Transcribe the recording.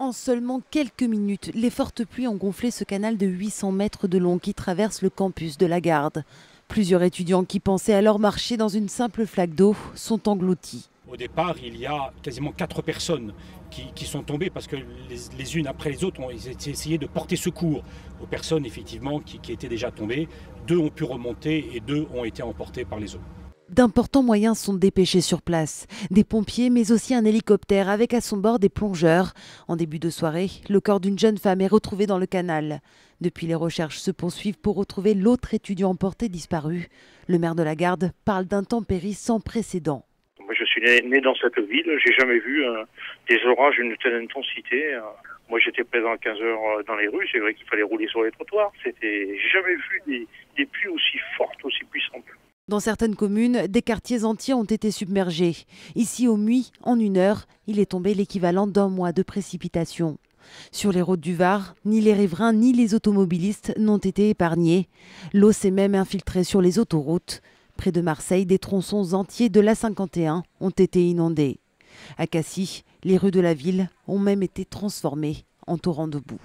En seulement quelques minutes, les fortes pluies ont gonflé ce canal de 800 mètres de long qui traverse le campus de la Garde. Plusieurs étudiants qui pensaient alors marcher dans une simple flaque d'eau sont engloutis. Au départ, il y a quasiment 4 personnes qui sont tombées parce que les unes après les autres ont essayé de porter secours aux personnes effectivement qui étaient déjà tombées. 2 ont pu remonter et 2 ont été emportées par les eaux. D'importants moyens sont dépêchés sur place. Des pompiers, mais aussi un hélicoptère avec à son bord des plongeurs. En début de soirée, le corps d'une jeune femme est retrouvé dans le canal. Depuis, les recherches se poursuivent pour retrouver l'autre étudiant porté disparu. Le maire de la Garde parle d'intempéries sans précédent. Moi, je suis né dans cette ville, j'ai jamais vu des orages d'une telle intensité. Moi, j'étais présent à 15 heures dans les rues, c'est vrai qu'il fallait rouler sur les trottoirs. J'ai jamais vu des pluies aussi fortes, aussi puissantes. Dans certaines communes, des quartiers entiers ont été submergés. Ici, au Muy, en 1 heure, il est tombé l'équivalent d'1 mois de précipitations. Sur les routes du Var, ni les riverains ni les automobilistes n'ont été épargnés. L'eau s'est même infiltrée sur les autoroutes. Près de Marseille, des tronçons entiers de l'A51 ont été inondés. À Cassis, les rues de la ville ont même été transformées en torrents de boue.